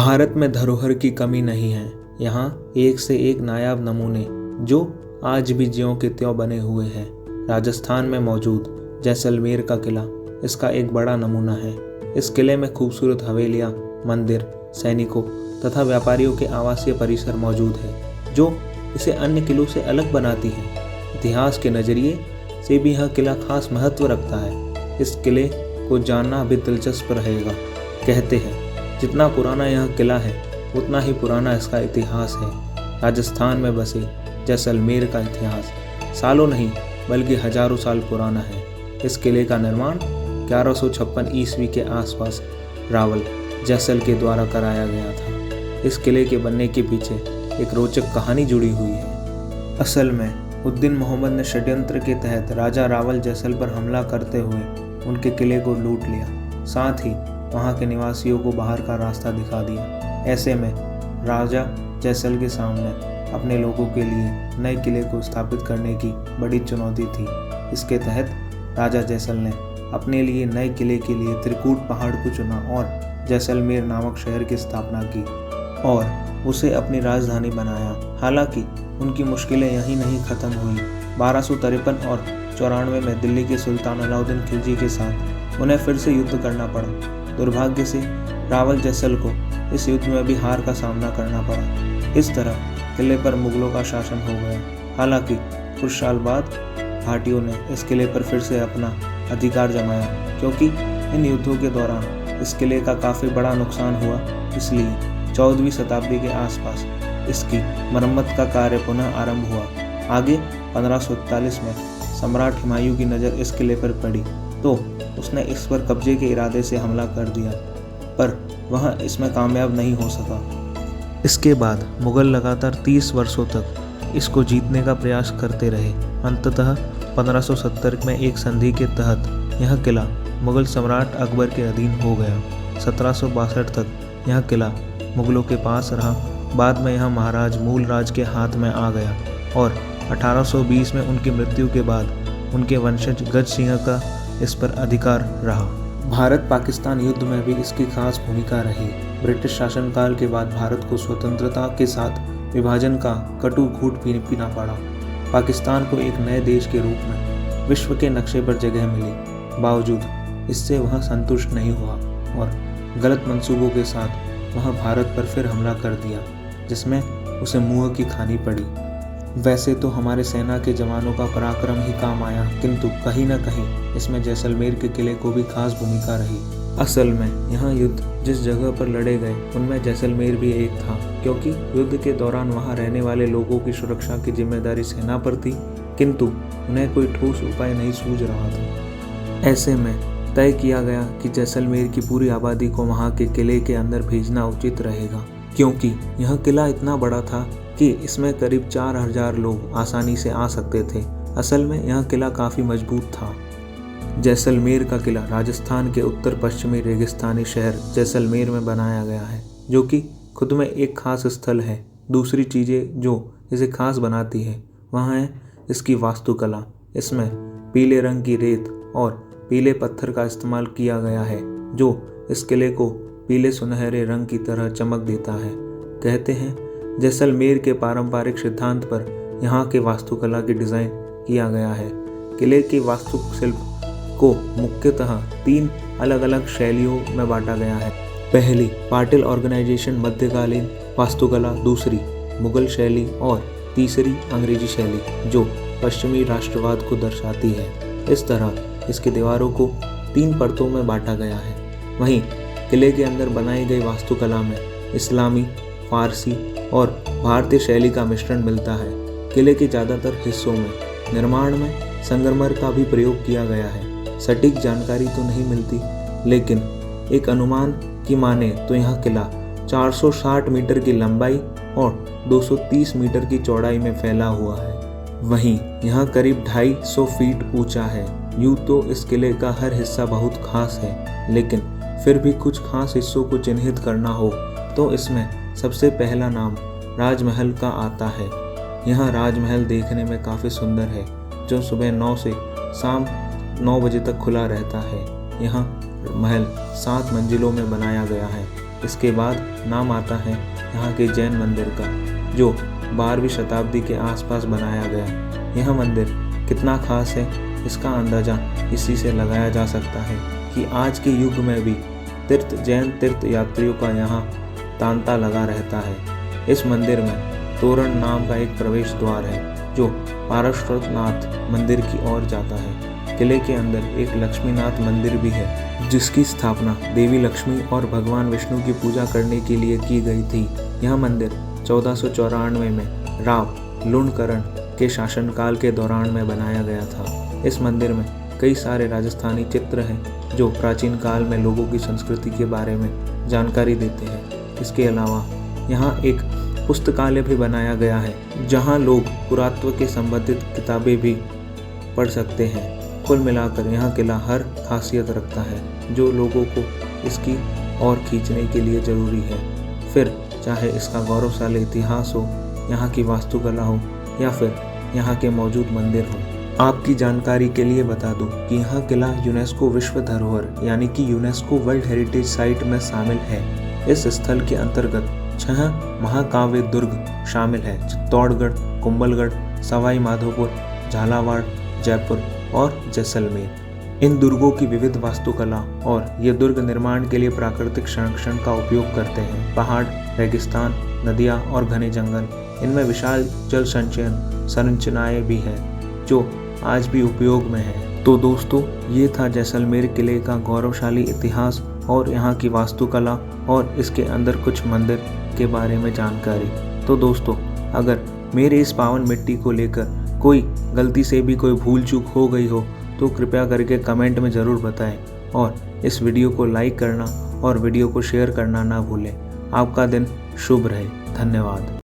भारत में धरोहर की कमी नहीं है। यहाँ एक से एक नायाब नमूने जो आज भी ज्यों के त्यों बने हुए हैं। राजस्थान में मौजूद जैसलमेर का किला इसका एक बड़ा नमूना है। इस किले में खूबसूरत हवेलियाँ, मंदिर, सैनिकों तथा व्यापारियों के आवासीय परिसर मौजूद है जो इसे अन्य किलों से अलग बनाती है। इतिहास के नज़रिए से भी यह किला खास महत्व रखता है। इस किले को जानना भी दिलचस्प रहेगा। कहते हैं जितना पुराना यह किला है उतना ही पुराना इसका इतिहास है। राजस्थान में बसे जैसलमेर का इतिहास सालों नहीं बल्कि हजारों साल पुराना है। इस किले का निर्माण 1156 ईस्वी के आसपास रावल जैसल के द्वारा कराया गया था। इस किले के बनने के पीछे एक रोचक कहानी जुड़ी हुई है। असल में उद्दीन मोहम्मद ने षड्यंत्र के तहत राजा रावल जैसल पर हमला करते हुए उनके किले को लूट लिया, साथ ही वहां के निवासियों को बाहर का रास्ता दिखा दिया। ऐसे में राजा जैसल के सामने अपने लोगों के लिए नए किले को स्थापित करने की बड़ी चुनौती थी। इसके तहत राजा जैसल ने अपने लिए नए किले के लिए त्रिकूट पहाड़ को चुना और जैसलमेर नामक शहर की स्थापना की और उसे अपनी राजधानी बनाया। हालांकि उनकी मुश्किलें यहीं नहीं खत्म हुई। 1253 और 94 में दिल्ली के सुल्तान अलाउद्दीन खिलजी के साथ उन्हें फिर से युद्ध करना पड़ा। दुर्भाग्य से रावल जैसल को इस युद्ध में भी हार का सामना करना पड़ा। इस तरह किले पर मुगलों का शासन हो गया। हालांकि कुछ साल बाद भाटियों ने इस किले पर फिर से अपना अधिकार जमाया, क्योंकि इन युद्धों के दौरान इस किले का काफ़ी बड़ा नुकसान हुआ। इसलिए 14वीं शताब्दी के आसपास इसकी मरम्मत का कार्य पुनः आरंभ हुआ। आगे 1541 में सम्राट हुमायूं की नज़र इस किले पर पड़ी तो उसने इस पर कब्जे के इरादे से हमला कर दिया, पर वह इसमें कामयाब नहीं हो सका। इसके बाद मुगल लगातार 30 वर्षों तक इसको जीतने का प्रयास करते रहे। अंततः 1570 में एक संधि के तहत यह किला मुगल सम्राट अकबर के अधीन हो गया। 1762 तक यह किला मुगलों के पास रहा। बाद में यह महाराज मूलराज के हाथ में आ गया और 1820 में उनकी मृत्यु के बाद उनके वंशज गज सिंह का इस पर अधिकार रहा। भारत पाकिस्तान युद्ध में भी इसकी खास भूमिका रही। ब्रिटिश शासनकाल के बाद भारत को स्वतंत्रता के साथ विभाजन का कटु घूंट पीना पड़ा। पाकिस्तान को एक नए देश के रूप में विश्व के नक्शे पर जगह मिली। बावजूद इससे वह संतुष्ट नहीं हुआ और गलत मंसूबों के साथ वह भारत पर फिर हमला कर दिया, जिसमें उसे मुंह की खानी पड़ी। वैसे तो हमारे सेना के जवानों का पराक्रम ही काम आया, किंतु कहीं न कहीं इसमें जैसलमेर के किले को भी खास भूमिका रही। असल में यहाँ युद्ध जिस जगह पर लड़े गए उनमें जैसलमेर भी एक था, क्योंकि युद्ध के दौरान वहाँ रहने वाले लोगों की सुरक्षा की जिम्मेदारी सेना पर थी, किंतु उन्हें कोई ठोस उपाय नहीं सूझ रहा था। ऐसे में तय किया गया कि जैसलमेर की पूरी आबादी को वहाँ के किले के अंदर भेजना उचित रहेगा, क्योंकि यह किला इतना बड़ा था कि इसमें करीब 4000 लोग आसानी से आ सकते थे। असल में यह किला काफ़ी मजबूत था। जैसलमेर का किला राजस्थान के उत्तर पश्चिमी रेगिस्तानी शहर जैसलमेर में बनाया गया है, जो कि खुद में एक खास स्थल है। दूसरी चीज़ें जो इसे खास बनाती है वह है इसकी वास्तुकला। इसमें पीले रंग की रेत और पीले पत्थर का इस्तेमाल किया गया है, जो इस किले को पीले सुनहरे रंग की तरह चमक देता है। कहते हैं जैसलमेर के पारंपरिक सिद्धांत पर यहाँ के वास्तुकला की डिज़ाइन किया गया है। किले की वास्तुशिल्प को मुख्यतः 3 अलग अलग शैलियों में बांटा गया है। पहली पाटिल ऑर्गेनाइजेशन मध्यकालीन वास्तुकला, दूसरी मुगल शैली और तीसरी अंग्रेजी शैली जो पश्चिमी राष्ट्रवाद को दर्शाती है। इस तरह इसकी दीवारों को 3 परतों में बांटा गया है। वहीं किले के अंदर बनाई गई वास्तुकला में इस्लामी, फारसी और भारतीय शैली का मिश्रण मिलता है। किले के ज़्यादातर हिस्सों में निर्माण में संगमरमर का भी प्रयोग किया गया है। सटीक जानकारी तो नहीं मिलती, लेकिन एक अनुमान की माने तो यह किला 460 मीटर की लंबाई और 230 मीटर की चौड़ाई में फैला हुआ है। वहीं यह करीब 250 फीट ऊंचा है। यूँ तो इस किले का हर हिस्सा बहुत खास है, लेकिन फिर भी कुछ खास हिस्सों को चिन्हित करना हो तो इसमें सबसे पहला नाम राजमहल का आता है। यह राजमहल देखने में काफ़ी सुंदर है, जो सुबह 9 से शाम 9 बजे तक खुला रहता है। यह महल 7 मंजिलों में बनाया गया है। इसके बाद नाम आता है यहाँ के जैन मंदिर का, जो 12वीं शताब्दी के आसपास बनाया गया। यह मंदिर कितना खास है इसका अंदाज़ा इसी से लगाया जा सकता है कि आज के युग में भी जैन तीर्थ यात्रियों का यहाँ तांता लगा रहता है। इस मंदिर में तोरण नाम का एक प्रवेश द्वार है जो पारशुनाथ मंदिर की ओर जाता है। किले के अंदर एक लक्ष्मीनाथ मंदिर भी है जिसकी स्थापना देवी लक्ष्मी और भगवान विष्णु की पूजा करने के लिए की गई थी। यह मंदिर 1494 में राव लुणकरण के शासनकाल के दौरान में बनाया गया था। इस मंदिर में कई सारे राजस्थानी चित्र हैं जो प्राचीन काल में लोगों की संस्कृति के बारे में जानकारी देते हैं। इसके अलावा यहाँ एक पुस्तकालय भी बनाया गया है जहाँ लोग पुरातत्व के संबंधित किताबें भी पढ़ सकते हैं। कुल मिलाकर यह किला हर खासियत रखता है जो लोगों को इसकी ओर खींचने के लिए ज़रूरी है। फिर चाहे इसका गौरवशाली इतिहास हो, यहाँ की वास्तुकला हो या फिर यहाँ के मौजूद मंदिर हो। आपकी जानकारी के लिए बता दूं कि यह किला यूनेस्को विश्व धरोहर यानी कि यूनेस्को वर्ल्ड हेरिटेज साइट में शामिल है। इस स्थल के अंतर्गत 6 महाकाव्य दुर्ग शामिल है: चित्तौड़गढ़, कुंभलगढ़, सवाई माधोपुर, झालावाड़, जयपुर और जैसलमेर। इन दुर्गों की विविध वास्तुकला और ये दुर्ग निर्माण के लिए प्राकृतिक संरक्षण का उपयोग करते हैं। पहाड़, रेगिस्तान, नदियाँ और घने जंगल, इनमें विशाल जल संचयन संरचनाएं भी हैं जो आज भी उपयोग में है। तो दोस्तों, ये था जैसलमेर किले का गौरवशाली इतिहास और यहाँ की वास्तुकला और इसके अंदर कुछ मंदिर के बारे में जानकारी। तो दोस्तों, अगर मेरे इस पावन मिट्टी को लेकर कोई गलती से भी कोई भूल चूक हो गई हो तो कृपया करके कमेंट में ज़रूर बताएं और इस वीडियो को लाइक करना और वीडियो को शेयर करना ना भूलें। आपका दिन शुभ रहे। धन्यवाद।